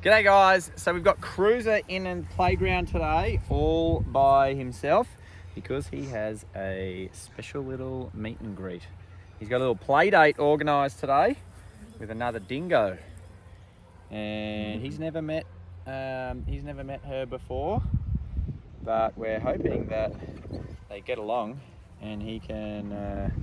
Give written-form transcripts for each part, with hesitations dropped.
G'day guys, so we've got Cruiser in the playground today all by himself because he has a special little meet and greet. He's got a little play date organised today with another dingo, and he's never met her before, but we're hoping that they get along and he can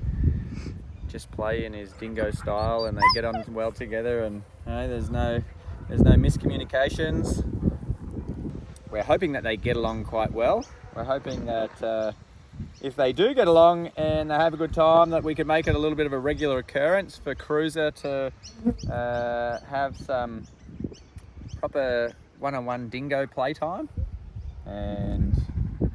just play in his dingo style and they get on well together, and there's no miscommunications. We're hoping that they get along quite well. We're hoping that if they do get along and they have a good time, that we could make it a little bit of a regular occurrence for Cruiser to have some proper one-on-one dingo playtime. And we're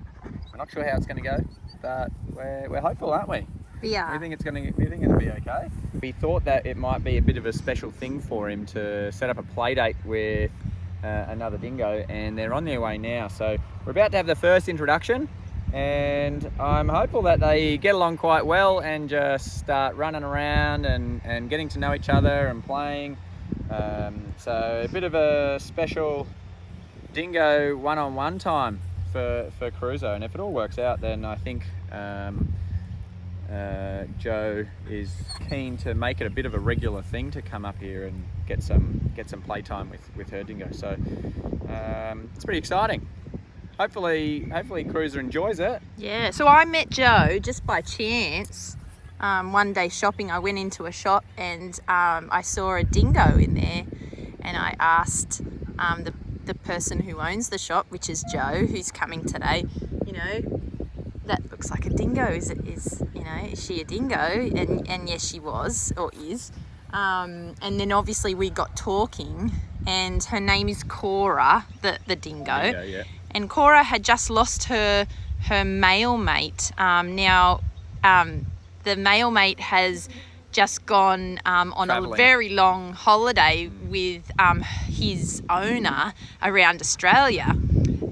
not sure how it's going to go, but we're hopeful, aren't we? Yeah. We think it'll be okay. We thought that it might be a bit of a special thing for him to set up a play date with another dingo, and they're on their way now. So we're about to have the first introduction, and I'm hopeful that they get along quite well and just start running around and getting to know each other and playing. So a bit of a special dingo one-on-one time for Cruiser, and if it all works out, then I think Joe is keen to make it a bit of a regular thing to come up here and get some playtime with her dingo. So it's pretty exciting. Hopefully Cruiser enjoys it. Yeah, so I met Joe just by chance. One day shopping, I went into a shop and I saw a dingo in there, and I asked the person who owns the shop, which is Joe, who's coming today, that looks like a dingo. Is she a dingo? And yes, she was, or is. And then obviously we got talking, and her name is Korah, the dingo. Yeah. And Korah had just lost her male mate. Now, the male mate has just gone on Traveling. a very long holiday with his owner around Australia.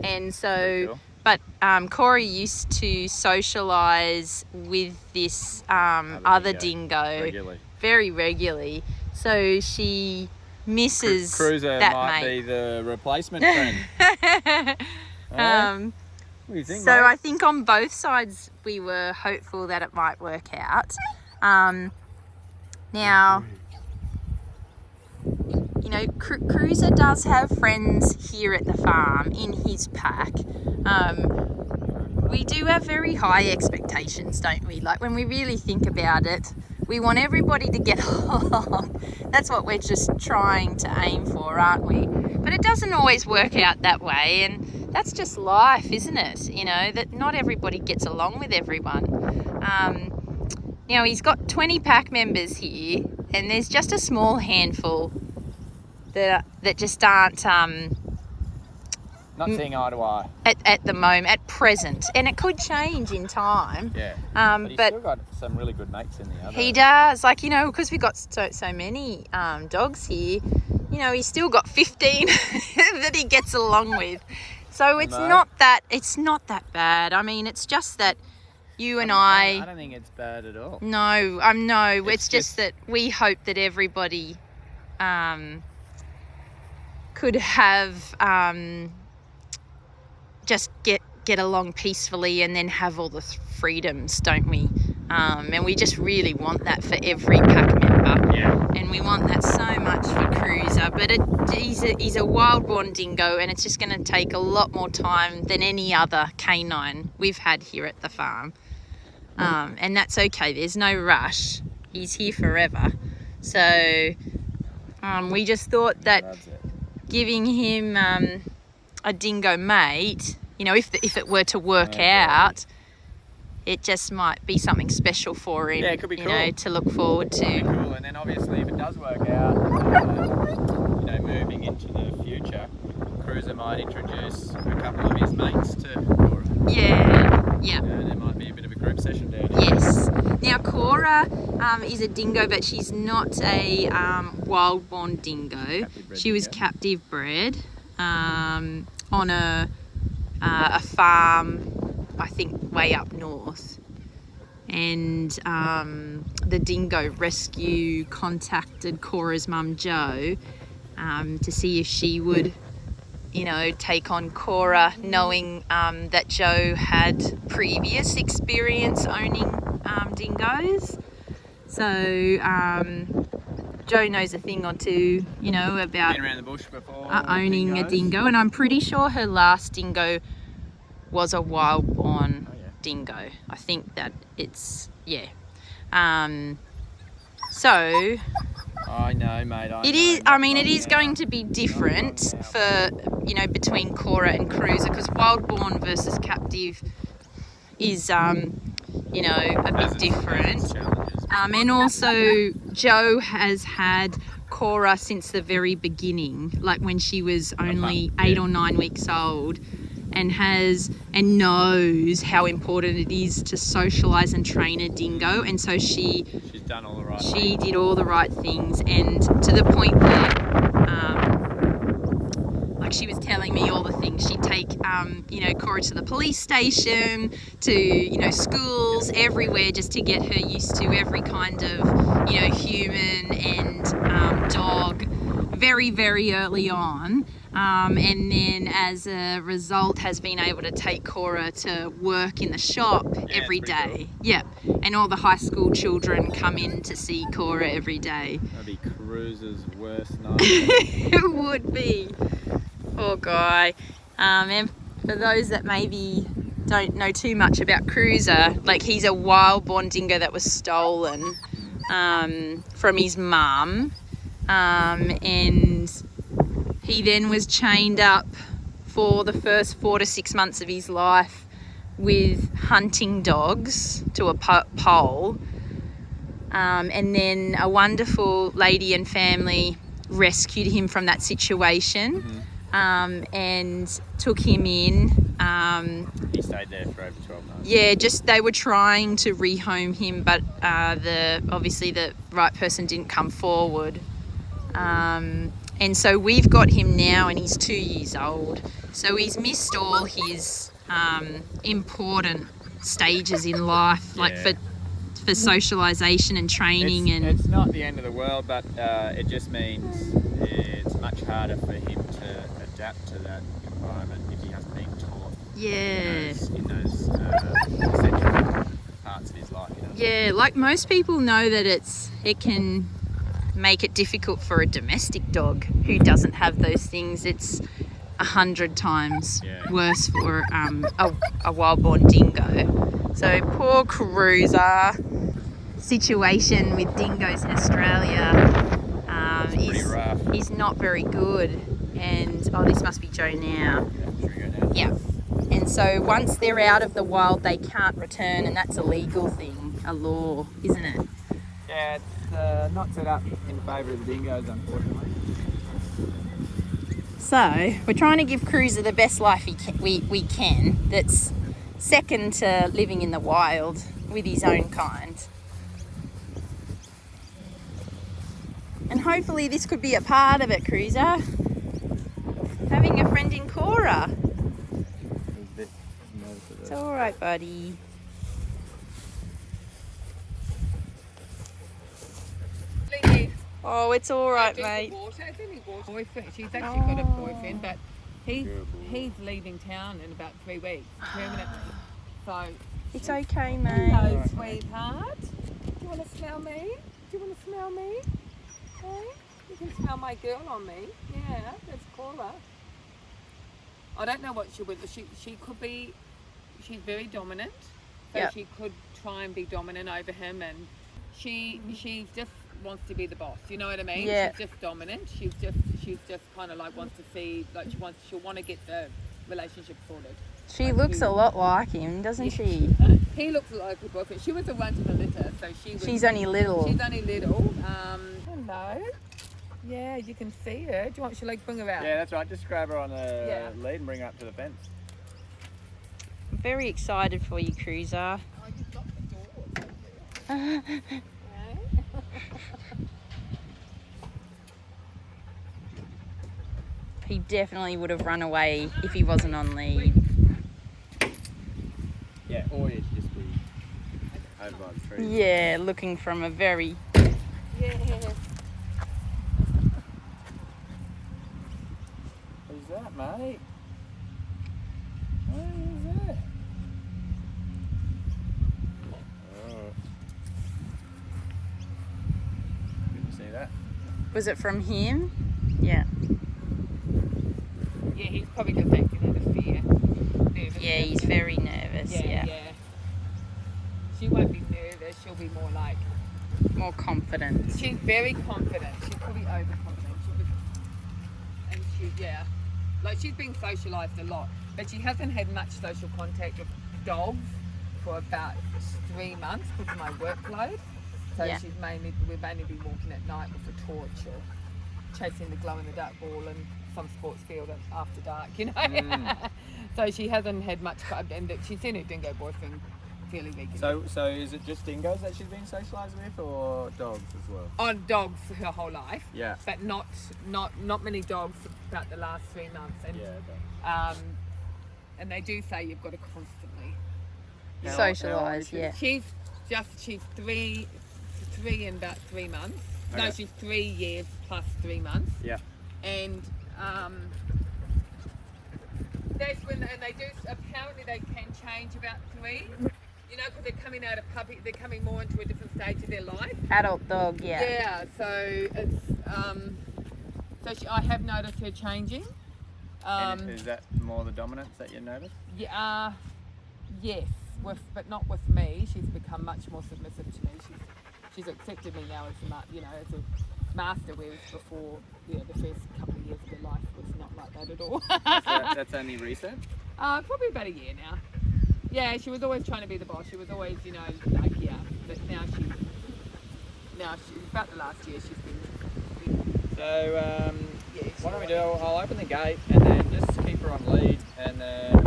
And so... Cool. But Korah used to socialise with this other dingo very regularly. So she misses Cruiser that might mate. be the replacement friend. What do you think, So mate? I think on both sides we were hopeful that it might work out. Now, Cruiser does have friends here at the farm in his pack. We do have very high expectations, don't we? Like, when we really think about it, we want everybody to get along. That's what we're just trying to aim for, aren't we? But it doesn't always work out that way, and that's just life, isn't it? That not everybody gets along with everyone. Now, he's got 20 pack members here, and there's just a small handful that just aren't Not seeing eye to eye at the moment, at present, and it could change in time. Yeah. But he's still got some really good mates in the other. He does, because we've got so many dogs here. He's still got 15 that he gets along with. So it's not that bad. I mean, it's just that you and I don't think it's bad at all. No, it's just that we hope that everybody could have just get along peacefully and then have all the freedoms, don't we? And we just really want that for every pack member. Yeah. And we want that so much for Cruiser, but he's a wild-born dingo, and it's just going to take a lot more time than any other canine we've had here at the farm. And that's okay. There's no rush. He's here forever. So we just thought that giving him a dingo mate, if it were to work out, it just might be something special for him. Yeah, it could be cool. To look forward to. Cool. And then obviously, if it does work out, moving into the future, Cruiser might introduce a couple of his mates to Korah. Yeah. There might be a bit of a group session down here. Yes. Now, Korah is a dingo, but she's not a wild-born dingo. She was captive bred on a farm, I think, way up north. And the dingo rescue contacted Korah's mum, Jo, to see if she would, you know, take on Korah, knowing that Joe had previous experience owning dingoes. So Joe knows a thing or two, you know, about Been around the bush before, owning dingoes. a dingo, and I'm pretty sure her last dingo was a wild-born dingo. I think that it's, yeah. So I know, mate. it is. I mean, it is going to be different for, you know, between Korah and Cruiser, because wild-born versus captive is, you know, a bit different. And also, Joe has had Korah since the very beginning, like when she was only 8 or 9 weeks old, and knows how important it is to socialise and train a dingo. And so she's done all the right things. She did all the right things, and to the point where, like she was telling me all the things she'd take, you know, Korah to the police station, to, you know, schools, everywhere, just to get her used to every kind of, you know, human and dog very, very early on. And then as a result has been able to take Korah to work in the shop every day. Cool. Yeah, and all the high school children come in to see Korah every day. That'd be Cruiser's worst night. It would be. Poor guy. And for those that maybe don't know too much about Cruiser, like he's a wild-born dingo that was stolen from his mum, and he then was chained up for the first 4 to 6 months of his life with hunting dogs to a pole. And then a wonderful lady and family rescued him from that situation, and took him in. He stayed there for over 12 months. Yeah, they were trying to rehome him, but obviously the right person didn't come forward. And so we've got him now, and he's 2 years old. So he's missed all his important stages in life, like for socialisation and training. It's not the end of the world, but it just means it's much harder for him to adapt to that environment if he hasn't been taught in those essential parts of his life. You know? Yeah, like most people know that it can make it difficult for a domestic dog who doesn't have those things. It's 100 times worse for a wild-born dingo. So poor Cruiser. Situation with dingoes in Australia is not very good. And this must be Joe now. Yeah. And so once they're out of the wild, they can't return, and that's a legal thing, a law, isn't it? Yeah, it's not set up in favour of the dingoes, unfortunately. So we're trying to give Cruiser the best life we can. That's second to living in the wild with his own kind. And hopefully this could be a part of it, Cruiser. Having a friend in Korah. It's all right, buddy. Oh, it's all right, mate. Boyfriend. She's actually got a boyfriend, but he's leaving town in about 3 weeks, permanently. So it's okay, mate. Hello, sweetheart. Do you want to smell me? Do you want to smell me? Hey, you can smell my girl on me. Yeah, that's Korah. I don't know what she would. She could be. She's very dominant, so she could try and be dominant over him, and she just wants to be the boss. You know what I mean? Yeah. She's just dominant. She's just kind of like wants to see, like she'll want to get the relationship sorted. She looks a lot like him, doesn't she? He looks like a boyfriend. She was the one to the litter, so she's only little. She's only little. Hello. Yeah, you can see her. Shall I bring her out? Yeah, that's right. Just grab her on the lead and bring her up to the fence. I'm very excited for you, Cruiser. Oh, you've got the door. He definitely would have run away if he wasn't on lead. Yeah, or you'd just be over by the tree. Yeah, looking from a very... Yeah. Who's that, mate? Who's that? Oh. Did you see that? Was it from him? Yeah. Yeah, he's probably just acting out of fear. Nervous. Yeah, he's very nervous. Yeah. She won't be nervous. She'll be more like. More confident. She's very confident. She's probably overconfident. And like she's been socialised a lot, but she hasn't had much social contact with dogs for about 3 months because of my workload. So Yeah. we've mainly been walking at night with a torch or chasing the glow-in-the-dark ball in some sports field after dark, you know. So she hasn't had much, and she's seen her dingo boyfriend fairly regularly. So is it just dingoes that she's been socialised with, or dogs as well? On dogs her whole life. Yeah. But not many dogs about the last 3 months. And Yeah. and they do say you've got to constantly. Socialise, yeah. She's 3 in about 3 months. No, Okay. she's 3 years plus 3 months. Yeah. And that's when they do. Apparently they can change about 3. You know, because they're coming out of puppy. They're coming more into a different stage of their life. Adult dog, yeah. Yeah, so it's I have noticed her changing. And is that more the dominance that you notice? Yeah, yes, but not with me. She's become much more submissive to me. She's accepted me now as as a master, whereas before, the first couple of years of her life was not like that at all. That's only recent? Probably about a year now. Yeah, she was always trying to be the boss. She was always, like, yeah. But now she's about the last year she's been. So, what do we do? I'll open the gate and then just keep her on lead, and then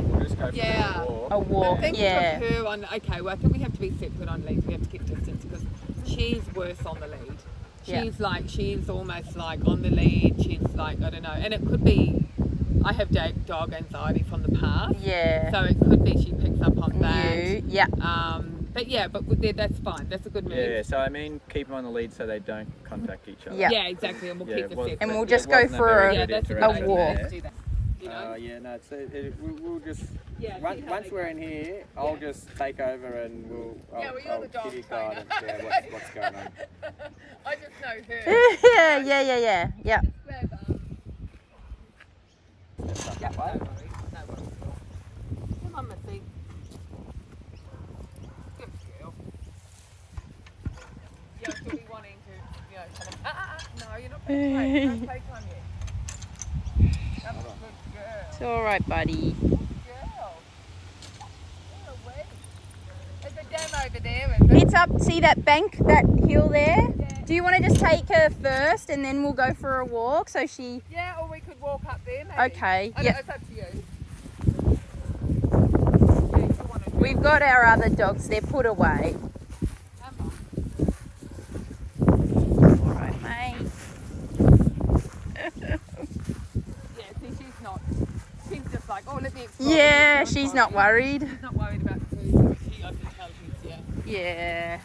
we'll just go for a walk. A walk, I think yeah. with her on, okay, well, I think we have to be separate on lead. We have to keep distance because she's worse on the lead. She's almost like on the lead. She's like, I don't know. And it could be, I have dog anxiety from the past. Yeah. So it could be she picks up on that. Yeah. But that's fine. That's a good move. Yeah, so I mean, keep them on the lead so they don't contact each other. Yeah. Yeah, exactly. And we'll keep the separate. And we'll just go for a that's good a walk. Let's do that. We'll just, Yeah, once we're in here, I'll just take over and you're the dog give you trainer. guidance, what's going on. I just know her. yeah. Grab, That way. no worries. Come on, Missy. Good girl. Yeah, she'll be wanting to, kind of, no, you're not playing. Don't play time yet. That's a good girl. It's all right, buddy. Good girl. Get away. There's a dam over there, is it? It's up, see that bank, that hill there? Yeah. Do you want to just take her first and then we'll go for a walk so she... Yeah, or we could walk up there, maybe. Okay, I yeah. know, it's up to you. Yeah, you want to do We've got our other dogs, they're put away. Come on. All right, mate. Yeah, see, she's just like, oh, let me explore. Yeah, she's not worried. She's not worried about food. I can tell she's, Yeah.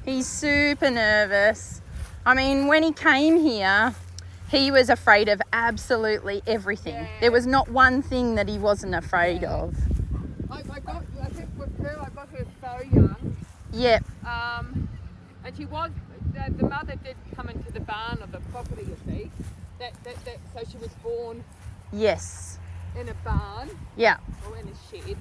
He's super nervous. I mean, when he came here, he was afraid of absolutely everything. Yeah. There was not one thing that he wasn't afraid of. I think with her, I got her so young. Yep. And she was, the mother did come into the barn of the property, you see. So she was born Yes. in a barn. Yeah. Or in a shed.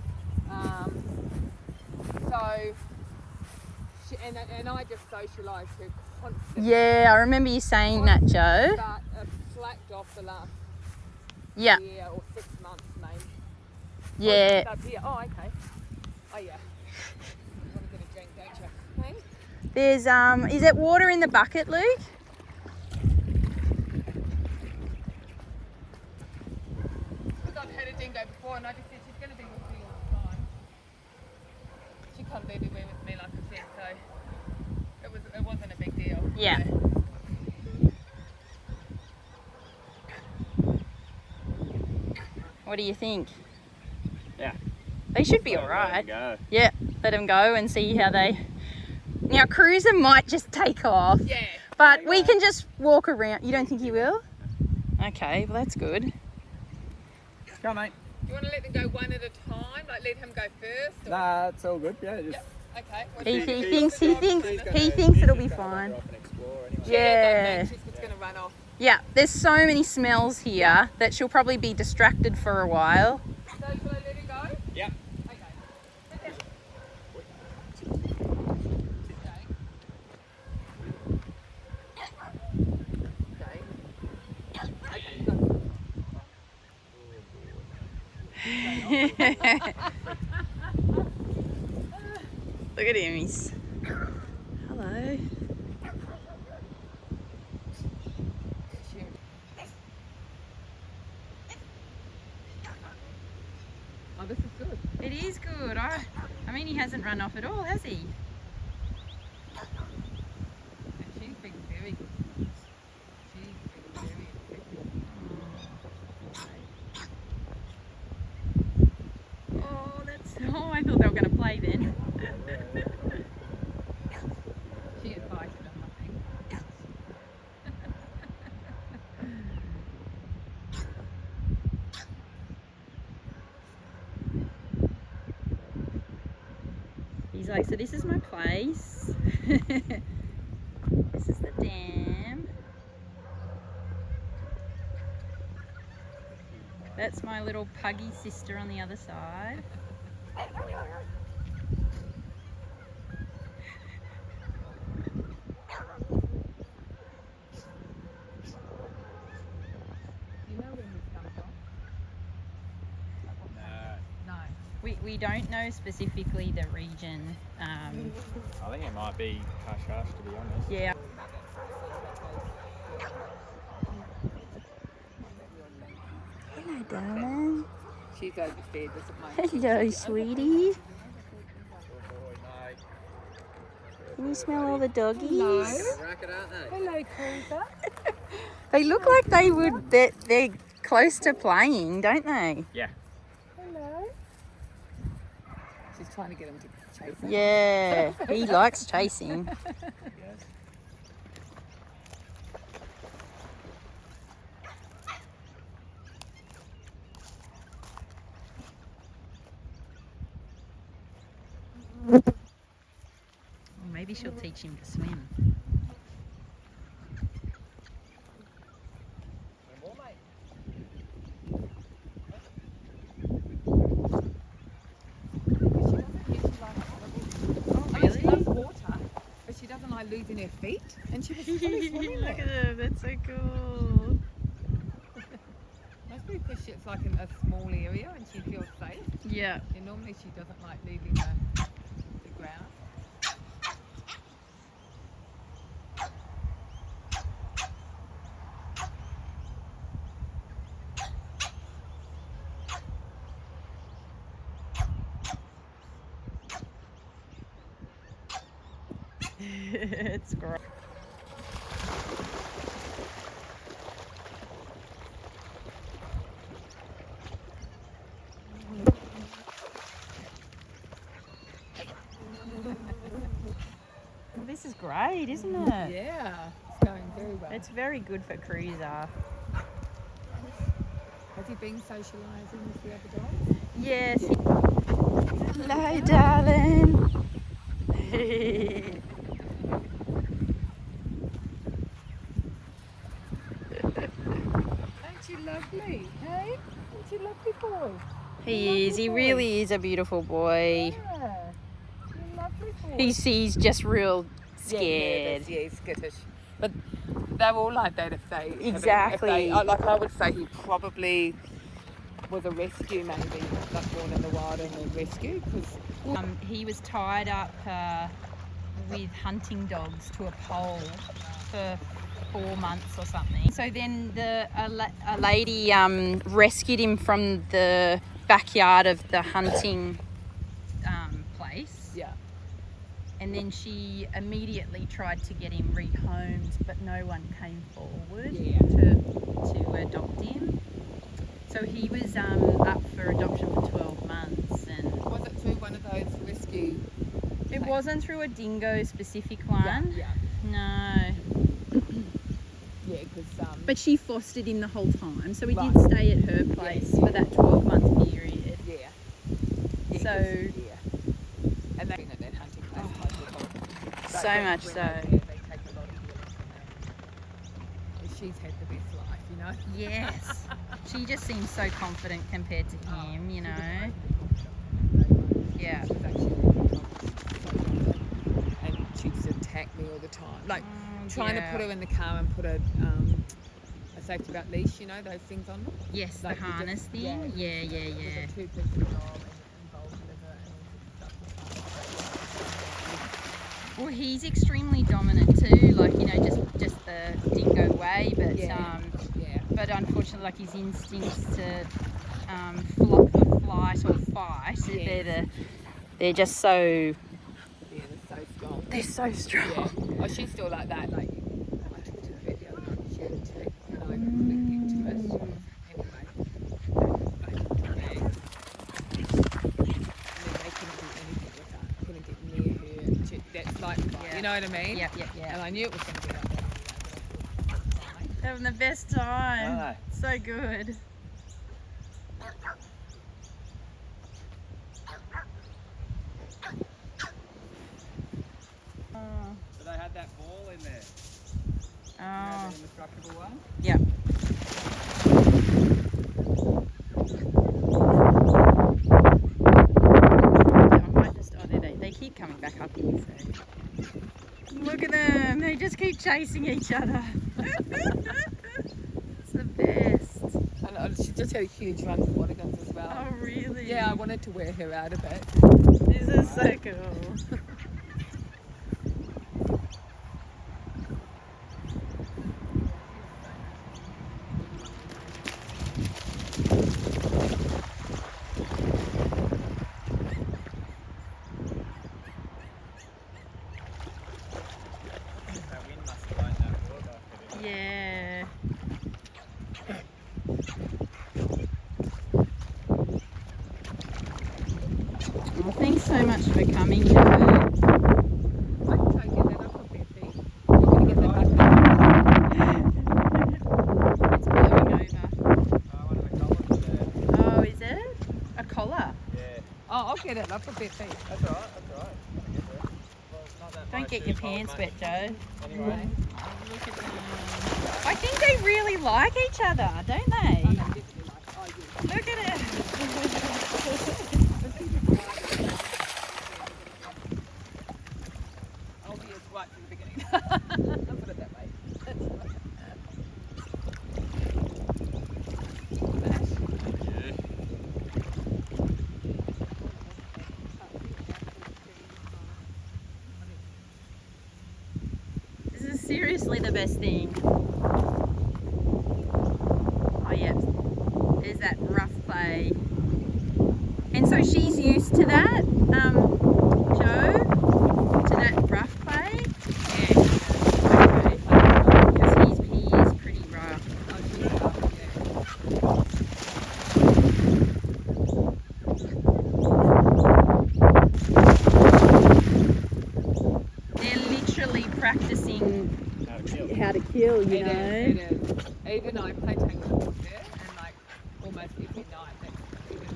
And I just socialised her constantly. Yeah, I remember you saying that, Joe. But slacked off the last Yeah. year or 6 months, maybe. Yeah. Oh, up here. Oh, okay. Oh, yeah. You want to get a drink, don't you? Hey? There's, is it water in the bucket, Luke? Because I've had a dingo before and I just said she's going to be with me all the time. She can't be with me, like I said, so it wasn't a big deal. Yeah. What do you think? Yeah. They should be So, all there we right. go. Yeah, let them go and see how they... Now, Cruiser might just take off, Yeah. but we can just walk around. You don't think he will? Okay, well that's good. Go on, mate. Do you want to let them go one at a time? Like let him go first? Or? Nah, it's all good. Yeah, just. Yep. Okay. He thinks it'll be fine. Yeah. She's just going to run off. Yeah, there's so many smells here that she'll probably be distracted for a while. So shall I let her go? Yep. Okay. Look at him, he's... Hello. Oh, this is good. It is good. I mean, he hasn't run off at all, has he? She's been very good. She's been very effective. Oh, that's... Oh, I thought they were going to play then. She invited him, I think. He's like, so this is my place. This is the dam. That's my little puggy sister on the other side. Do you know where he's come from? No. We don't know specifically the region. I think it might be Kashash, to be honest. Yeah. Hello, darling. She's overfed, doesn't mind. Hello, sweetie. Can you smell all the doggies? Hello. Racket, aren't they? Hello, Korah. They look like they would. They're close to playing, don't they? Yeah. Hello. She's trying to get him to chase her. Yeah, he likes chasing. Or maybe she'll teach him to swim. She loves water, but she doesn't like losing her feet. And she was fully swimming Look there. at her, that's so cool. Must be because it's like in a small area and she feels safe. Yeah. And normally she doesn't like leaving the ground. It's great. This is great, isn't it? Yeah, it's going very well. It's very good for cruiser. Has he been socialising with the other dogs? Yes. Hello, darling. Ain't you lovely? Hey? Ain't you lovely boy? He is. He really is a beautiful boy. Yeah. You lovely boy. He's just real scared. Yeah, he's skittish. But they're all like that if they... Exactly. Like I would say he probably was a rescue maybe, like born in the wild and a rescue. Cause, He was tied up with hunting dogs to a pole for 4 months or something. So then a lady rescued him from the backyard of the hunting place. yeah. And then she immediately tried to get him rehomed, but no one came forward to adopt him. So he was up for adoption for 12 months. And Was it through one of those rescue? it wasn't through a dingo specific one. Yeah. No. Yeah, because But she fostered him the whole time, so he Right. did stay at her place for that 12-month period. yeah. So- And they've been at their hunting place most of the time. But So when- much when so. they're there, they take a lot of healing from them. And she's had the best life, you know. Yes. She just seems so confident compared to him, you know. Yeah. She's actually really confident. And she used to attack me all the time. Like trying to put her in the car and put a safety belt leash, you know, those things on them. Yes, Like the you just- harness thing. Yeah. It was a two-piece job and involved liver and all sorts of stuff. Well, he's extremely dominant too, like, you know, just the dingo way, but Yeah. but unfortunately, like, his instincts to flight or fight, they're just so, Yeah, they're so strong. they're so strong. Yeah. Oh, she's still like that. Like, I took her to the vet the other night. She had a tick, and I couldn't get to it. Anyway, and then they couldn't do anything with her. Couldn't get near her. That's like, you know what I mean? Yeah. And I knew it was going to be like that anyway, but I thought, fine. Having the best time. Aye. So good. So they had that ball in there. Oh, The indestructible one. yeah. They keep coming back up here. So. Look at them. They just keep chasing each other. It's the best. And she just had a huge run with water guns as well. Oh, really? Yeah, I wanted to wear her out a bit. This is so cool. That wind must have blown that water off it. Yeah. Well, thanks so much for coming, Joe. I can try and get that up on their feet. You're going to get that back. It's blowing over. One of the collars there. Oh, is it? A collar? Yeah. Oh, I'll get it up on their feet. That's alright, that's alright. I'll get there. Well, it's not that Don't much get too your cold, pants mate. wet, Joe. Anyway. Look at them. I think they really like each other, don't they? Look at it. I'll be as right from the beginning. I'll put it that way. This is seriously the best thing. Oh yeah, there's that rough play. And so she's used to that, Joe? To that rough play? Yeah. Because he is pretty rough. They're literally practicing how to kill, you know? It is. Even I play tango with her, and like almost every night, that's even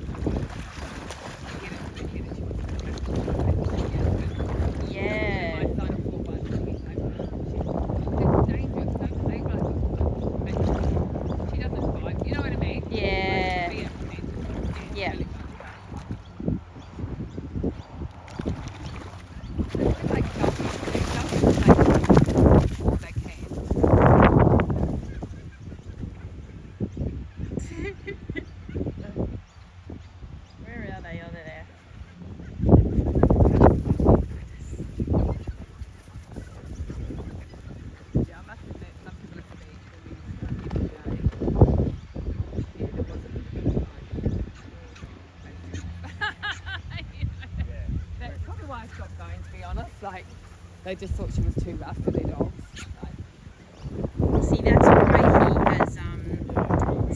Yeah. my son fought one it's dangerous, don't say much. She doesn't fight, you know what I mean? Yeah. Like, Yeah. really it's like all they can. Where are they? Oh, they're there. Yeah, I must admit, some people at the beach when we used to go, yeah, there was a bit of Yeah. That's probably why I stopped going, to be honest. Like, they just thought she was too rough for their dogs. Like, See, that's why he has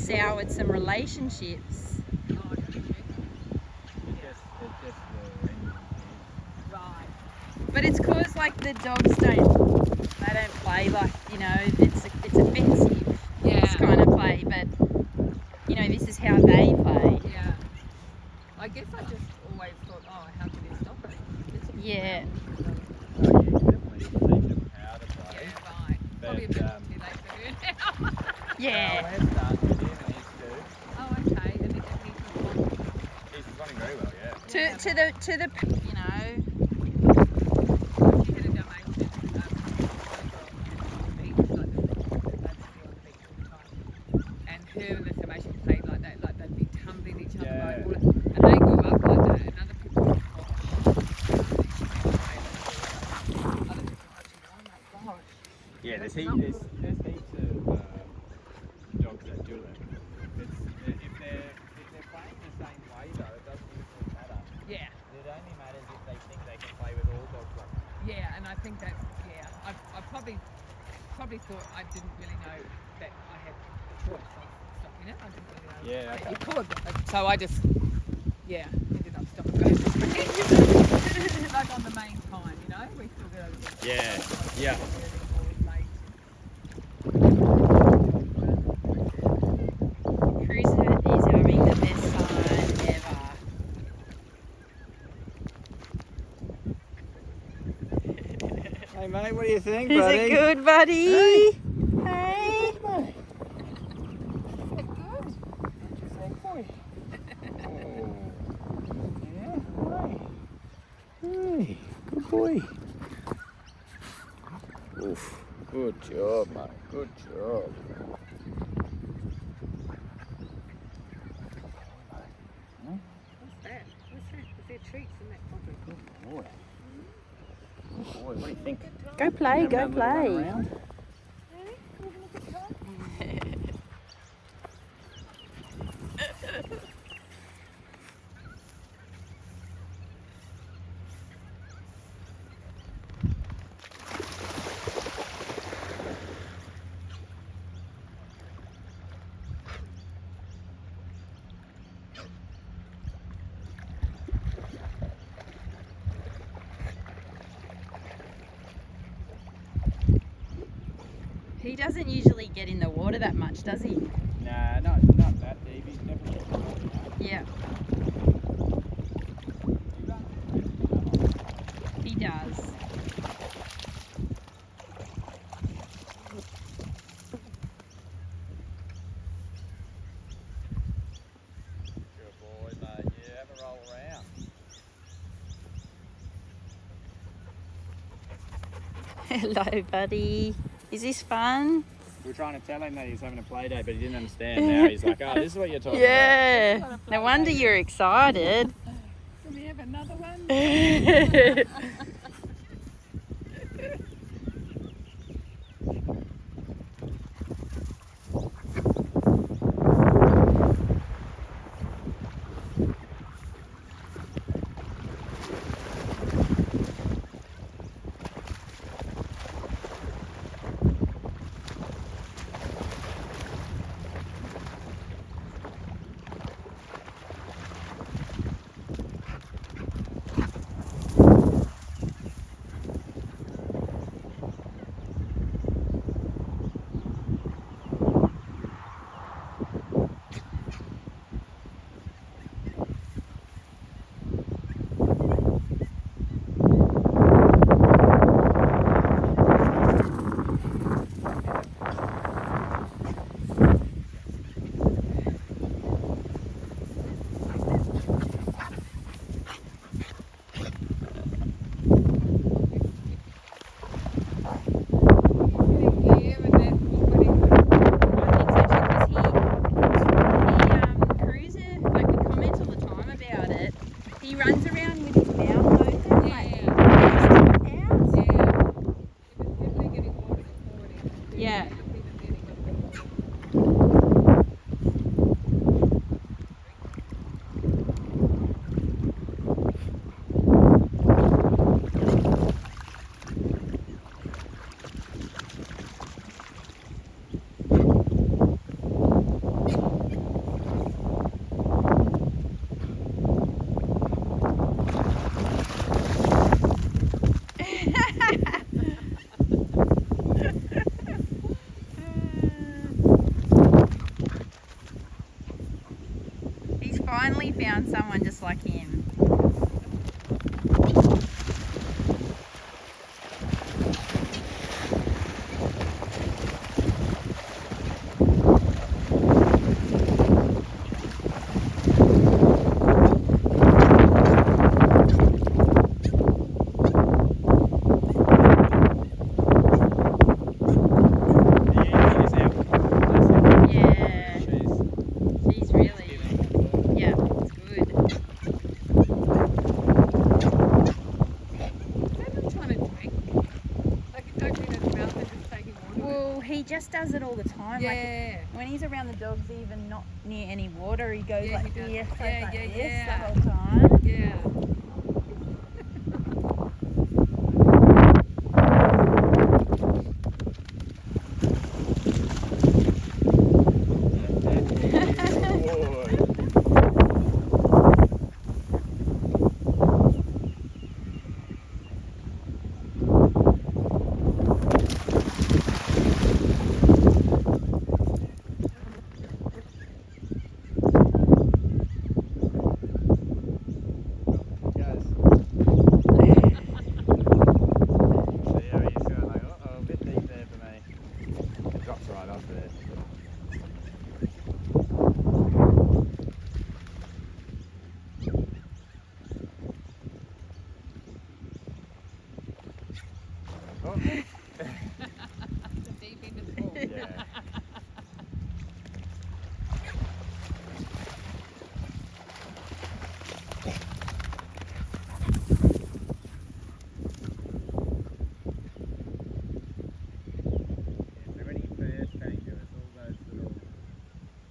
soured some relationships. oh, I don't know. It's just the Right. But it's cause like the dogs don't play like, you know, it's offensive. Yeah. This kind of play, but you know, this is how they play. Yeah. I guess I just always thought, oh, how can you stop it? Yeah. Oh, yeah, you definitely teach them how to play. Yeah, right. Probably a But, bit too late for her now. Yeah. Well, let's start with him and he's two. Oh, okay. And he's responding. He's responding very well, yeah. To the you know. She had a Dalmatian, and her and the Dalmatian played like that, like they'd be tumbling each other Yeah. over, and they grew up like that. And other people would other people are watching, oh my gosh. Yeah, there's That's heaps not of dogs that do it. If they're playing the same way though, it doesn't usually matter. Yeah, It only matters if they think they can play with all dogs like that. yeah, and I think that's, yeah, I probably thought I didn't really know that I had the choice of stopping it. I didn't really know Yeah, that okay. you could. So I just, yeah, ended up stopping it. Like on the main time, you know, we still go to the Yeah, yeah. Cruiser is having the best time ever. Hey mate, what do you think, Is buddy? it good, buddy? Hey. Hey. Mate. Good. What do you think, boy? Oh. Yeah, hey. Hey, good boy. Oof. Good job, mate. Good job. What's that? Is there treats in that cupboard? Good boy. Good boy. What do you think? Go play, Have go a little run play. around? He doesn't usually get in the water that much, does he? Nah, not that deep. He's definitely Yeah, he does. good boy, mate. Yeah, have a roll around. Hello, buddy. Is this fun? We were trying to tell him that he's having a play day, but he didn't understand. Now he's like, oh, this is what you're talking Yeah. No wonder you're excited. Can we have another one? finally found someone just like him. Just does it all the time. Yeah. Like when he's around the dogs, even not near any water, he goes like he does. this, Yeah, like yeah, this yeah. the whole time. Yeah. Deep into the pool. Yeah. So when he first came to us, all those little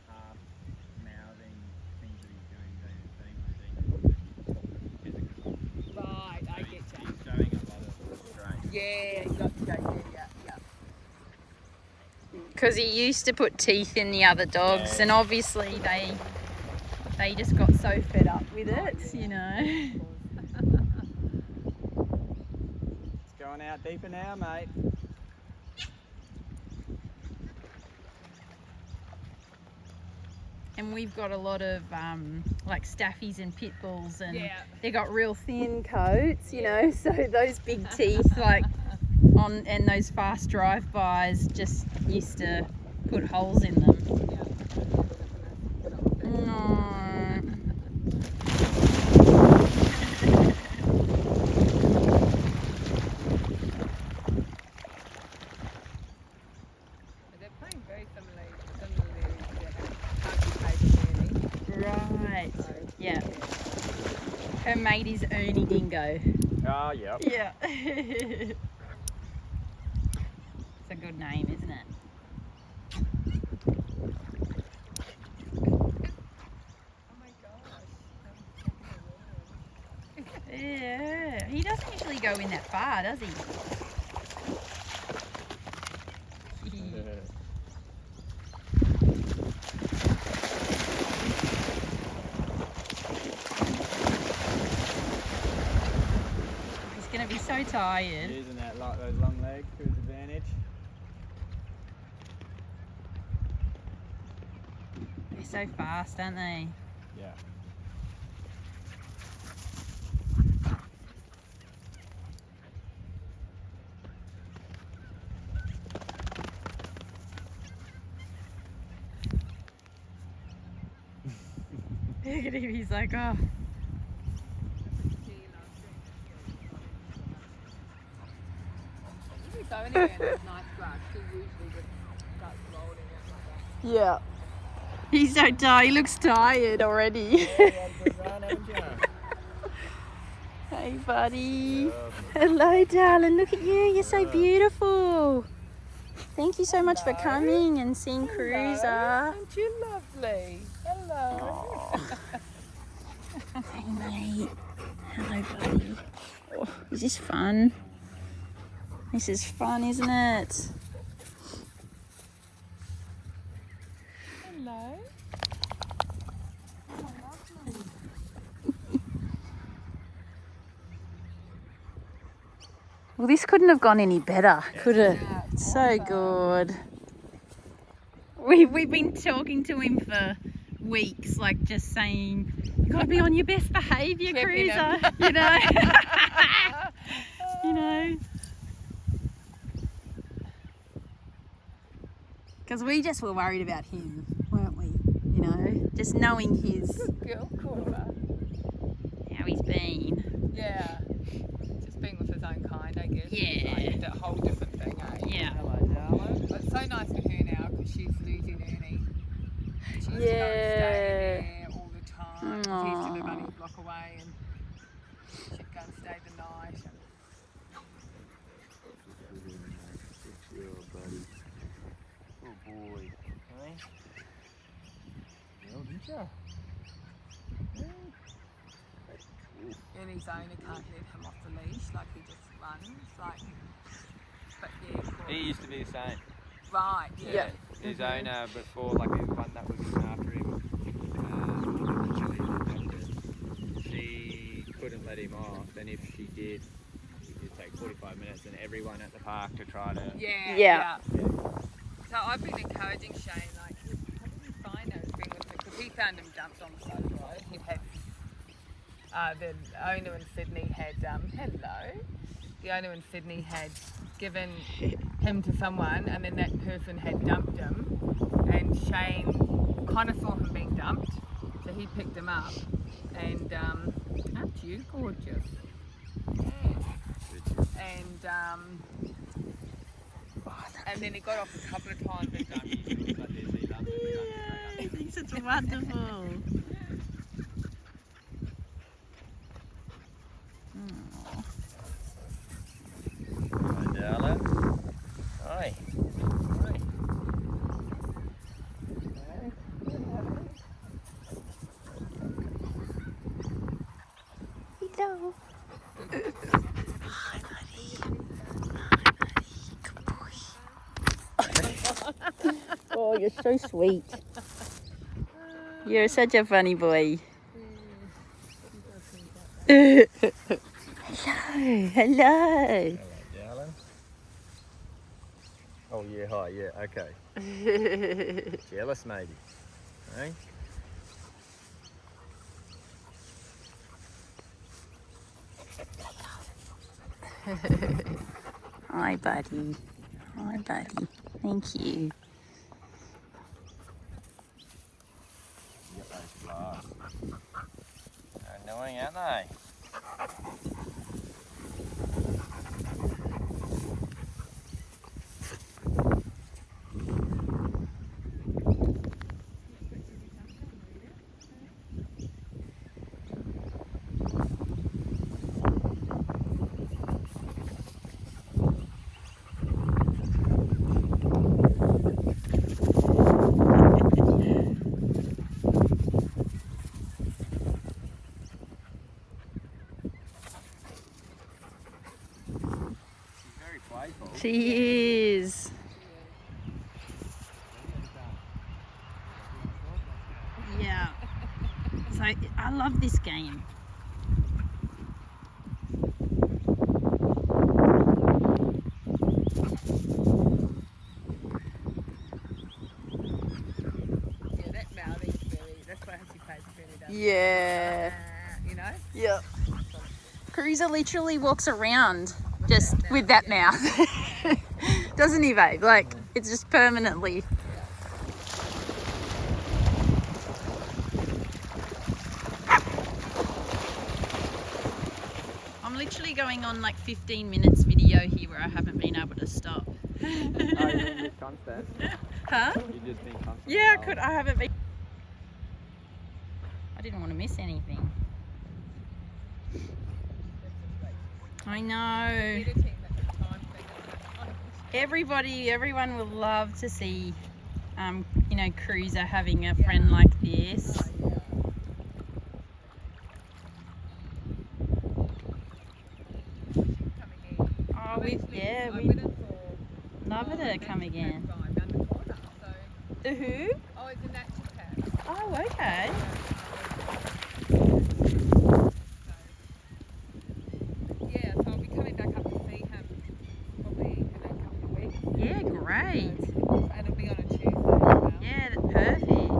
half-mouthing things that he's doing, those things Right, I get you. he's showing a lot of restraint. Yeah, you got to go there, yeah. Because he used to put teeth in the other dogs, Yeah. and obviously they just got so fed up with it, you know. It's going out deeper now, mate. And we've got a lot of like staffies and pit bulls, and Yeah. they got real thin coats, you know, so those big teeth like and those fast drive-bys just used to put holes in them. No. They're playing very similarly Right. Yeah. Her mate is Ernie Dingo. Oh, yep. Yeah. It's a good name, isn't it? Oh my gosh. Yeah. He doesn't usually go in that far, does he? He's going to be so tired. Using that like those long legs to his advantage. They're so fast, aren't they? Yeah. Look at him, he's like, oh. If you go anywhere and there's nice grass, she usually just starts rolling it like that. Yeah. He's so tired, he looks tired already. Yeah, you had a good run, haven't you? Hey, buddy. Good. Hello, darling. Look at you. You're so beautiful. Thank you so much for coming and seeing Cruiser. Aren't you lovely? Hello. Hey, mate. Hello, buddy. Oh, is this fun? This is fun, isn't it? Hello. Well, this couldn't have gone any better, could it? So good. We've been talking to him for weeks, like just saying, you gotta be on your best behaviour, Keeping Cruiser. him. You know, you know. Because we just were worried about him, weren't we? You know, just knowing his Good girl, Korah. how he's been. Yeah. Just being with his own kind, I guess. Yeah. It's like a whole different thing, eh? Yeah. Hello, darling. But it's so nice for her now because she's losing Ernie. She used to go and Yeah. stay there all the time. She used to live Aw. only a block away and she'd go and stay the night. And Oh boy. Hey? Well, did ya? Ernie's owner can't let him off the leash, like he just runs. Like, but yeah, Korah- He used to be the same. right, yeah. His owner before, like the one that was looking after him, she couldn't let him off, and if she did, it'd take 45 minutes and everyone at the park to try to... Yeah. Yeah. So I've been encouraging Shane, like, how did he find us being with him? Because he found him dumped on the side of the road. He had, the owner in Sydney had, hello. The owner in Sydney had given him to someone and then that person had dumped him. And Shane kind of saw him being dumped. So he picked him up. And, aren't you gorgeous? And then he got off a couple of times and He thinks it's wonderful. Hi, darling. Hi. Hi. Hello. Hi, buddy. Hi, buddy. Good boy. Oh, you're so sweet. You're such a funny boy. Hello. Hello. Hello, darling. Oh, yeah, hi, yeah, okay. Jealous, maybe. Hey? Hi, buddy. Hi, buddy. Thank you. Get those flies. They're annoying, aren't they? Very playful. She is. Yeah. So I love this game. yeah, that mouthing's very, that's what she plays really does. Yeah. You know? Yep. Cruiser literally walks around just with that mouth. Doesn't he, babe? Like, it's just permanently. I'm literally going on like 15 minutes video here where I haven't been able to stop. Oh, you've been just constant. Huh? You've just been constant. Yeah, I haven't been. I didn't want to miss anything. I know. Everyone will love to see, you know, Cruiser having a friend like this. Oh, we love her to come again. The who? Oh, it's a natural cat. Oh, okay. Yeah, so I'll be coming back up to see him probably in a couple of weeks. Yeah, great. And it'll be on a Tuesday as well. Yeah, that's perfect.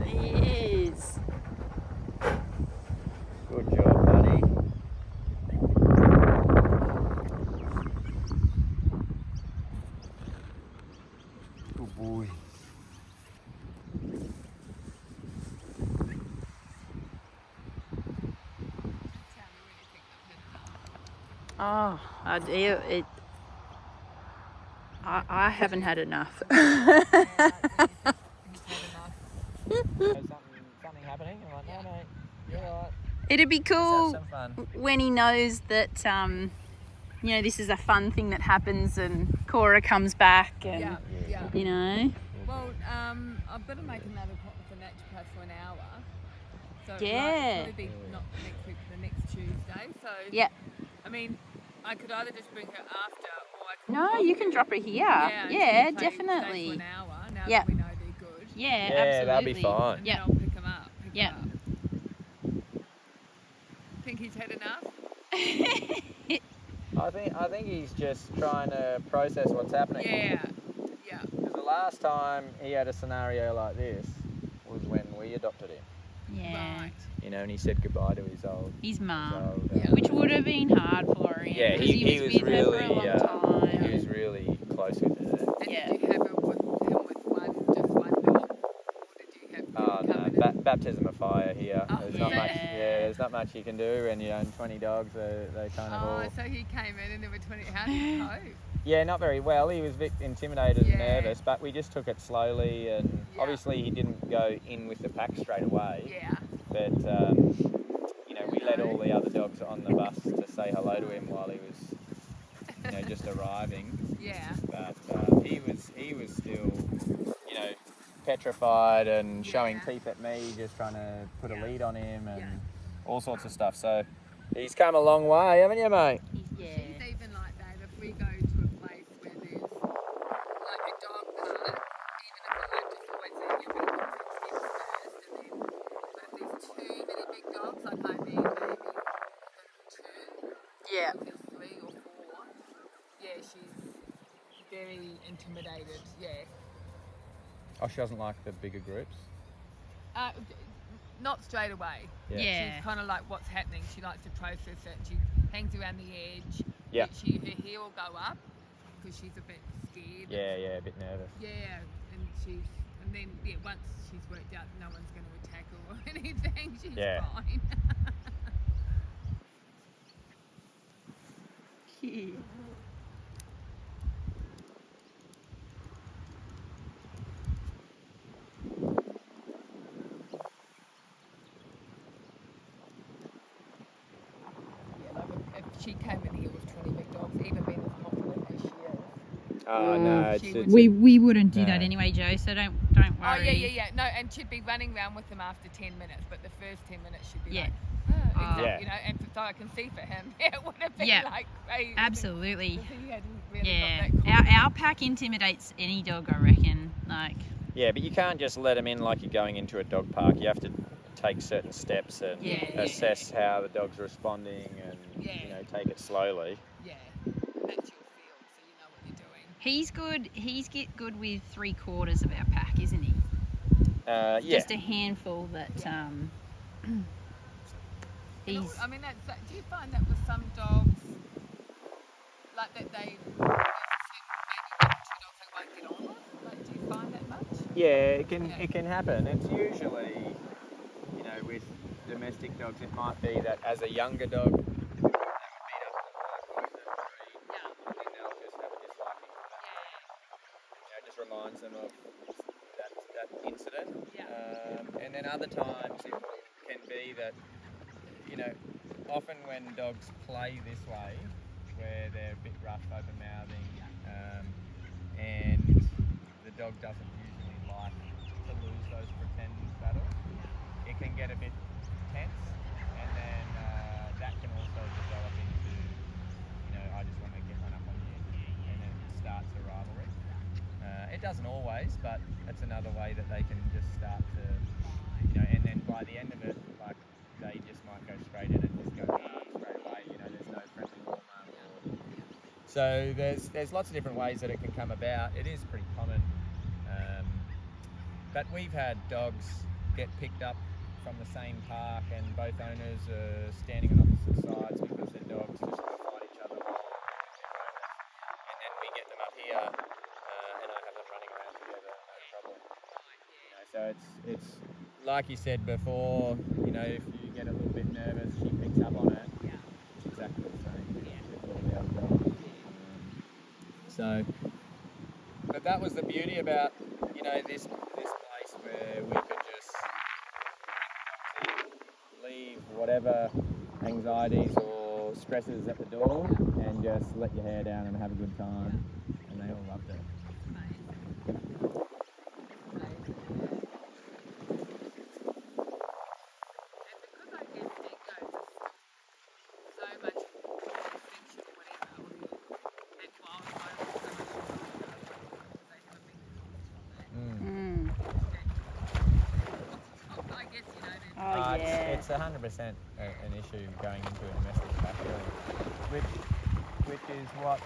He is. Good job, buddy. Good boy. Oh, I haven't had enough. Something happening? I'm like, no, mate, you're right. It'd be cool Let's have some fun. when he knows that, you know, this is a fun thing that happens and Korah comes back and, Yeah. you know. Well, I've got to make another appointment for naturopath for an hour. So Yeah. it'll probably be not next week, the next Tuesday. So Yeah. I mean, I could either just bring her after, or I could. No, you can drop her here. Yeah, stay for definitely. an hour. Now Yeah. that we know they're good. Yeah, Yeah, absolutely. that'll be fine. And Yeah. then I'll pick them up. Yeah. Think he's had enough? I think he's just trying to process what's happening. Yeah. Because the last time he had a scenario like this was when we adopted him. Yeah. Right. You know, and he said goodbye to his old. His mum. Yeah. Which would have been hard for him. Yeah, 'cause he was with her really, for a long time. he was really close with her. And Yeah. did you have him with just one dog? Or did you have Oh no, baptism of fire here. Oh, There's not much. yeah. Yeah, there's not much you can do when you own 20 dogs. They kind of all. Oh, so he came in and there were 20. How did he cope? Yeah, not very well. He was a bit intimidated Yeah. and nervous, but we just took it slowly, and Yeah. obviously he didn't go in with the pack straight away. Yeah. But you know, we let all the other dogs on the bus to say hello to him while he was, you know, just arriving. Yeah. But he was still, you know, petrified and showing Yeah. teeth at me, just trying to put a Yeah. lead on him and Yeah. all sorts of stuff. So he's come a long way, haven't you, mate? Yeah. She's even like that. If we go to a place where there's like a dog park, even if I just always say you're going to put it first, and then but if there's too many big dogs, like I mean maybe two, Yeah. if there's 3 or 4, yeah, she's very intimidated. Yeah. Oh, she doesn't like the bigger groups. Uh, not straight away. Yeah. She's kind of like what's happening. She likes to process it. She hangs around the edge. Yeah. Her hair will go up because she's a bit scared. Yeah, a bit nervous. Yeah, and then once she's worked out no one's going to attack her or anything, she's Yeah. fine. Yeah, like if she came in here with 20 big dogs, even being as confident as she is. Oh no, it's, She it's would- We wouldn't do No. that anyway, Joe, so don't Oh, worry. yeah. No, and she'd be running around with them after 10 minutes, but the first 10 minutes she'd be Yeah. like, Yeah. you know, and so I can see for him, it would have been Yeah. like crazy. Absolutely. He hadn't really Yeah. got that confidence. Our pack intimidates any dog, I reckon. Like, yeah, but you can't just let them in like you're going into a dog park. You have to take certain steps and Yeah. assess how the dog's responding, and Yeah. you know, take it slowly. Yeah, that's your field, so you know what you're doing. he's good. He's good with 3/4 of our pack, isn't he? Yeah. Just a handful that And he's. I mean, do you find that with some dogs, like that they maybe one or two dogs they won't get on with? Like, do you find that much? Yeah, Yeah. it can happen. It's usually, you know, with domestic dogs, it might be that as a younger dog, they would meet up and like that breed, and they'll just have a disliking for that. You know, it just reminds them of that incident. And then other times it can be that, you know, often when dogs play this way, where they're a bit rough, open-mouthing, and the dog doesn't usually like to lose those pretend battles, it can get a bit tense, and then that can also develop into, you know, I just want to get one up on you, and then it starts a rivalry. It doesn't always, but it's another way that they can just start to, you know, and then by the end of it, like, they just might go straight in and just go straight away, you know, there's no friendly hormone. So there's lots of different ways that it can come about. It is pretty common. But we've had dogs get picked up from the same park and both owners are standing on opposite sides because the dogs just fight each other. And then we get them up here and I have them running around together, no problem. You know, so it's like you said before, you know, if you get a little bit nervous, she picks up on it. Yeah. It's exactly the same with all the other dogs. So, but that was the beauty about, you know, this place where we could just leave whatever anxieties or stresses at the door and just let your hair down and have a good time. And they all loved it. Mm. Oh, yeah. It's 100% an issue going into a domestic factory, which is what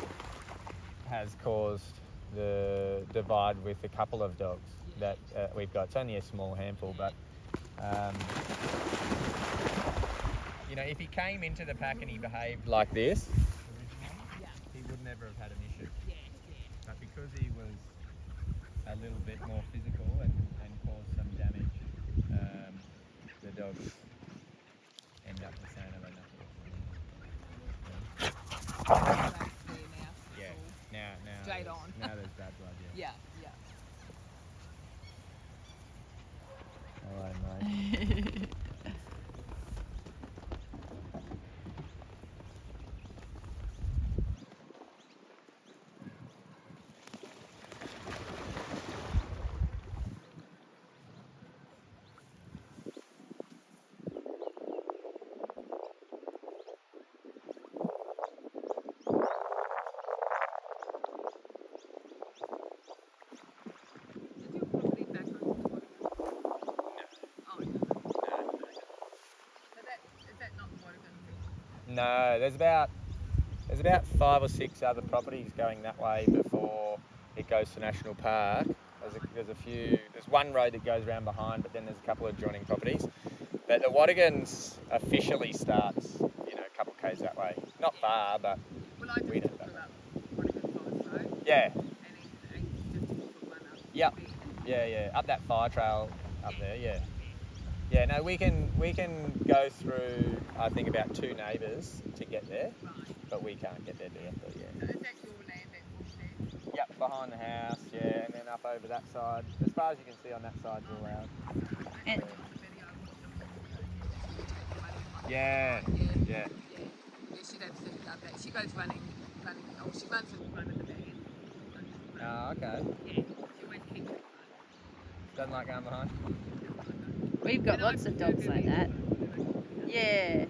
has caused the divide with a couple of dogs that we've got. It's only a small handful, but you know, if he came into the pack and he behaved like this, he would never have had an issue. But because he was a little bit more physical and caused some damage, the dogs end up the same of enough. Yeah. Now Straight there's, on. Now there's bad blood. Yeah. Yeah. Hello, mate. No, there's about 5 or 6 other properties going that way before it goes to National Park. There's one road that goes around behind, but then there's a couple of adjoining properties. But the Wattigans officially starts, you know, a couple of k's that way. Not far, but we don't know. Yeah. Yep. Yeah. Up that fire trail up there, yeah. Yeah, no, we can go through, I think, about 2 neighbours to get there, but we can't get there directly, yeah. So is that your land that Yep, behind the house, yeah, and then up over that side. As far as you can see on that side's all ours. And, Yeah. Yeah, she'd absolutely love that. She goes running. Oh, she runs in front of the van. Oh, okay. Yeah, she won't keep it. Doesn't like going behind? we've got lots of dogs like that. Yeah.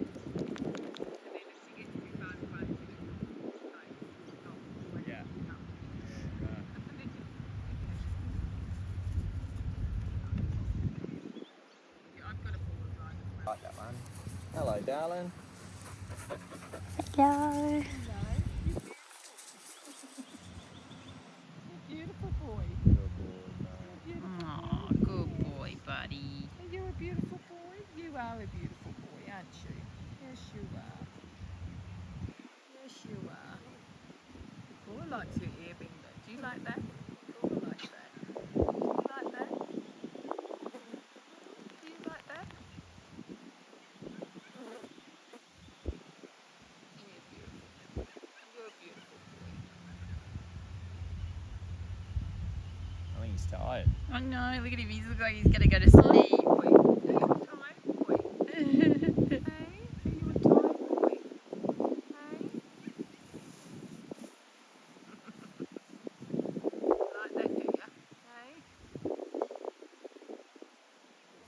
Yeah. Like that one. Hello, darling. Hello. Beautiful boy. Oh, good boy, buddy. Are you a beautiful boy? You are a beautiful boy, aren't you? Yes, you are. Yes, you are. Korah likes your ear bingo. Do you like that? Korah likes that. Do you like that? Do you like that? You're beautiful. You're a beautiful boy. I think he's tired. Oh no, look at him. He looks like he's going to go to sleep. Boy. Are you a tired boy? Hey? Are you a tired boy? Hey? Like that, do ya? Hey?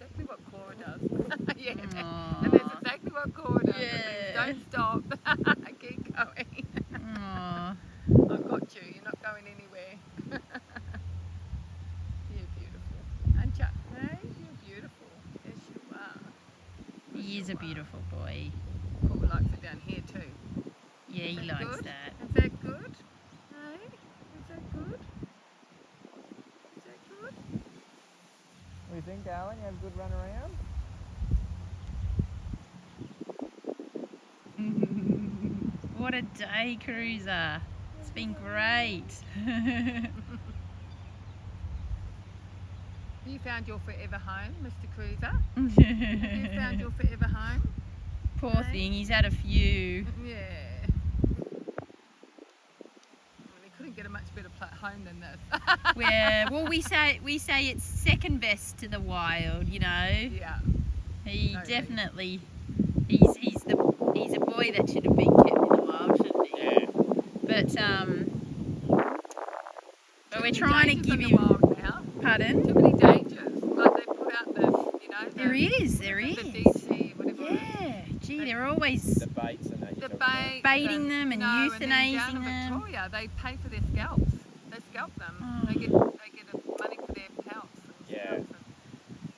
Exactly what Korah does. Yeah. Aww. And that's exactly what Korah does. Yeah. It means don't stop. Keep going. Aww. I've got you. You're not going anywhere. You're beautiful. Aren't you? Hey? You're beautiful. Yes, you are. He is a beautiful boy. Korah likes it down here too. Yeah, he Is that likes good? that. Is that good? Hey? Is that good? Is that good? do you think, darling? You have a good run around? What a day, Cruiser. It's been great. You found your forever home, Mr. Cruiser? Have you found your forever home? Poor thing, he's had a few. Yeah. Well, he couldn't get a much better home than this. Well, we say it's second best to the wild, you know. Yeah. He Totally. definitely, he's a boy that should have been kept in the wild, shouldn't he? Yeah. But we're trying to give in him. the wild now. Pardon? Too many dangers. Like they put out the, There is. the DC, whatever. Yeah. Gee, they're always The baits and that. The bait, baiting them and then euthanizing down in them. Victoria, they pay for their scalps. They scalp them. Oh. They get money for their pelts. And Yeah. stuff.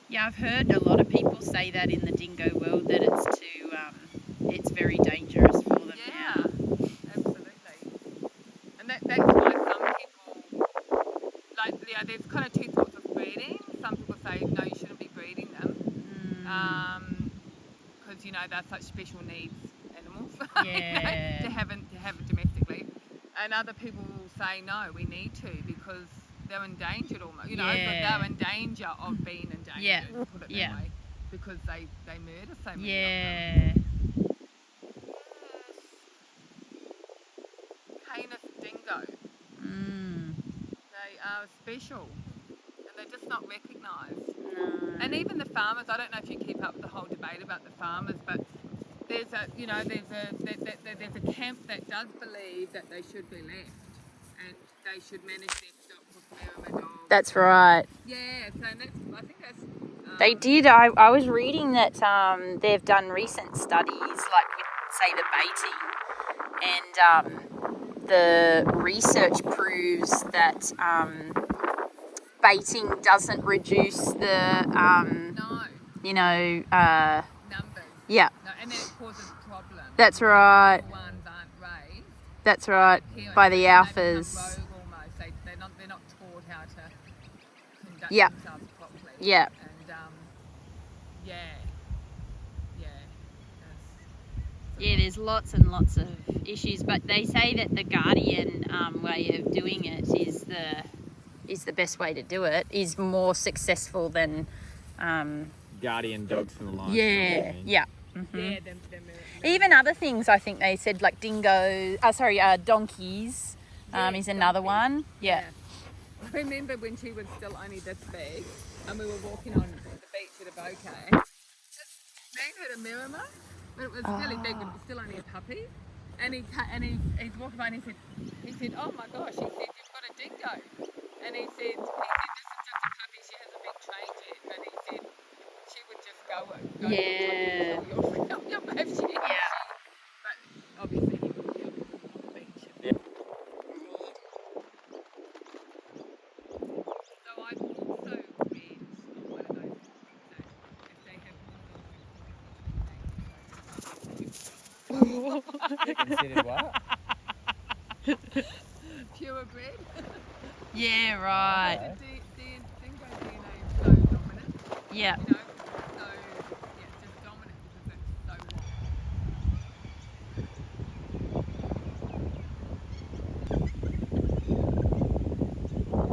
Yeah, I've heard a lot of people say that in the dingo world that it's very dangerous for them Yeah, now. absolutely. And that's why some people, there's kind of two sorts of breeding. Some people say, no, you shouldn't be breeding them. Because, they're such special needs animals Yeah. to have domestically. And other people will say, no, we need to because they're endangered almost, but they're in danger of being endangered, Yeah. put it Yeah. that way, because they murder so many of them. Yeah. Canis dingo. They are special and they're just not recognised. No. And even the farmers, I don't know if you keep up with the whole debate about the farmers, but there's a camp that does believe that they should be left and they should manage their stock with Merriman dogs. That's right. Yeah, so I think that's... They did. I was reading that they've done recent studies, like with, say, the baiting, and the research proves that baiting doesn't reduce the, numbers. Yeah, No, and then it causes problems. that's right. The ones aren't raised. That's right. Parents, By the they become alphas. rogue almost. They're not taught how to conduct Yeah. themselves properly. Yeah. And Yeah, there's lots and lots of issues, but they say that the guardian way of doing it is the best way to do it. Is more successful than. Guardian dogs from the lion. Yeah. Yeah. yeah, Even other things, I think they said, like donkeys. Yeah, Is another donkeys. one. Yeah. I remember when she was still only this big, and we were walking on the beach at a bouquet. This man had a Merriman, but it was really big, but it was still only a puppy. And he's walking by and he said, oh my gosh, he said, you've got a dingo. And he said, this is just a puppy, she hasn't been trained yet, but he said she would just go Yeah. if she, but obviously he wouldn't be able to walk on the beach. Yeah. So I've also read on one of those that if they have more than Considered what? purebred, Yeah. Right. the dingo DNA is so dominant, Yeah. so it's just dominant because it's so long.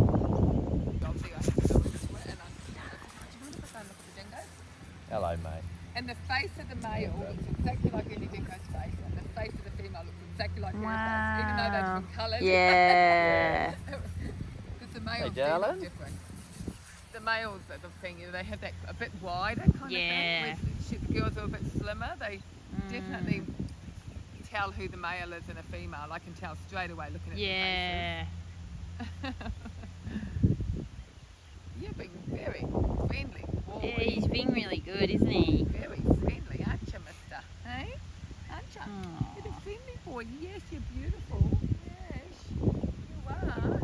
Obviously I have to go into it and I'm, do you mind if I go and look at the dingoes? Hello, mate. And the face of the male looks exactly like any dingo's face, and the face of the female looks exactly like her face, even though they're different colours. Yeah. Because the males do darling. look different. The males are the thing, they have that a bit wider kind Yeah. of thing. Whereas the girls are a bit slimmer. They definitely tell who the male is and a female. I can tell straight away looking at Yeah. their faces. You've been very friendly. Yeah, he's being really good, isn't he? Very friendly, aren't you, mister? Hey? Aren't you? Aw. You're a friendly boy. Yes, you're beautiful. Yes, you are.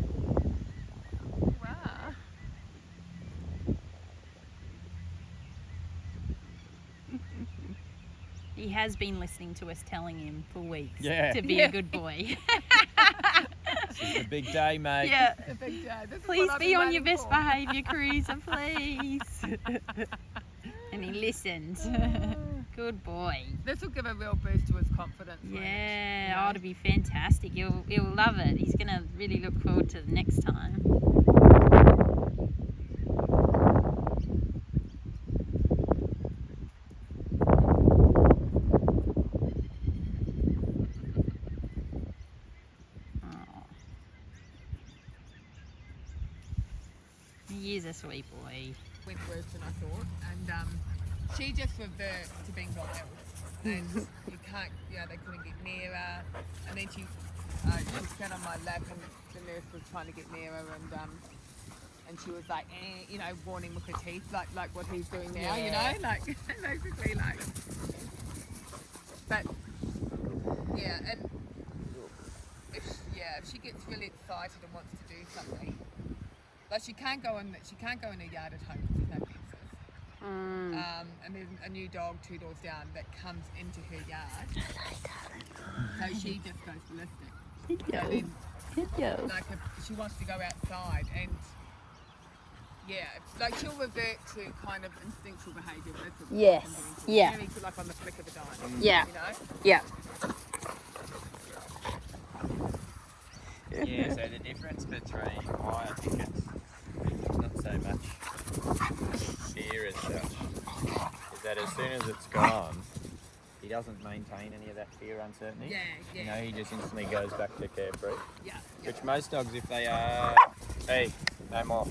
You are. He has been listening to us telling him for weeks Yeah. to be Yeah. a good boy. She's the big day, mate. Yeah. It's a big day. This is Please what I've be been on your waiting best for. behaviour, Cruiser, please. And he listened. Good boy. This will give a real boost to his confidence. Yeah, know? oh, it'll be fantastic. He'll love it. He's going to really look forward to the next time. Oh. He is a sweet boy. Went worse than I thought, and she just reverts to being not ill, and you can't, they couldn't get near her, and then she sat on my lap, and the nurse was trying to get near her, and she was like, warning with her teeth, like what he's doing now, like basically like. But yeah, and if she gets really excited and wants to do something. Like she can't go in her yard at home because there's no fences. And there's a new dog 2 doors down that comes into her yard. So she just goes ballistic. So then, like if she wants to go outside and like she'll revert to kind of instinctual behaviour. Yes. Yeah. Very like on the flick of a dime. Yeah. Yeah. Yeah, so the difference between why I think it's not so much fear as such is that as soon as it's gone, he doesn't maintain any of that fear uncertainty. Yeah. He just instantly goes back to carefree. Yeah. Which most dogs, if they are, hey, no more.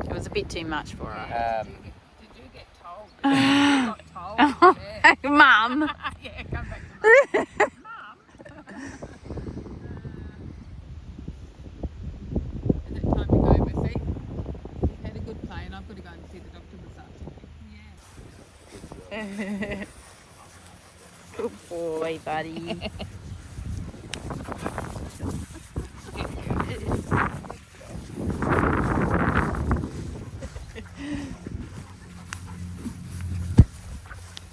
It was a bit too much for her. Did you get told? You got told? Yeah. Mum. Yeah, come back to Mum. Is it time to go, Missy? Had a good play, and I've got to go and see the doctor this afternoon. Good boy, buddy.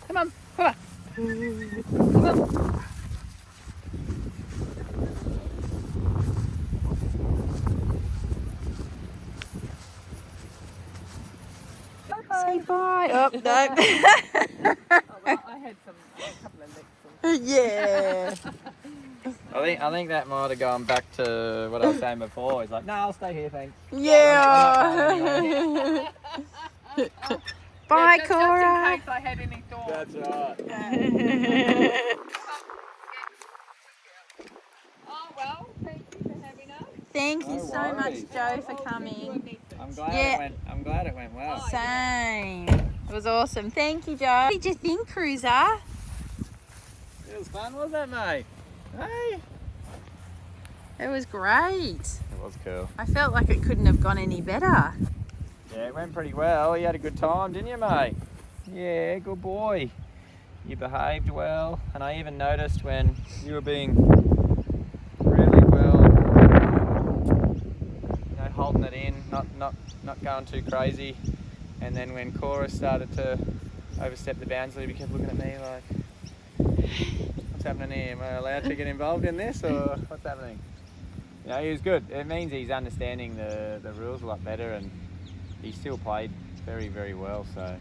Come on, Korah. Come on. Say bye. Oh, no. Oh, well, I had a couple of licks. Yeah. I think that might have gone back to what I was saying before. He's like, no, I'll stay here, thanks. Yeah. Bye, Just Korah. in case I had any thoughts. That's right. Oh, well, thank you for having us. Thank you No so much, worries. Joe, for coming. I'm glad it went well. Same. It was awesome. Thank you, Joe. What did you think, Cruiser? It was fun, wasn't it, mate? Hey. It was great. It was cool. I felt like it couldn't have gone any better. Yeah, it went pretty well. You had a good time, didn't you, mate? Yeah, good boy. You behaved well, and I even noticed when you were being really well, holding it in, not going too crazy. And then when Korah started to overstep the bounds, he kept looking at me like, "What's happening here? Am I allowed to get involved in this, or what's happening?" He was good. It means he's understanding the rules a lot better, and he still played very, very well. So I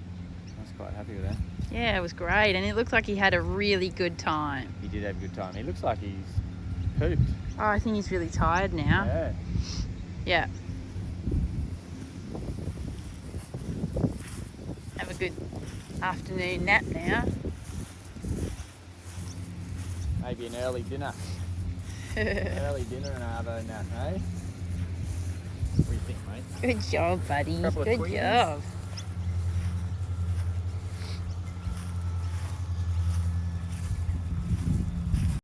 was quite happy with that. Yeah, it was great, and it looked like he had a really good time. He did have a good time. He looks like he's pooped. Oh, I think he's really tired now. Yeah. Yeah. Have a good afternoon nap now. Maybe an early dinner. Early dinner and arvo nap, eh? What do you think, mate? Good job, buddy. Couple of Good tweens. job.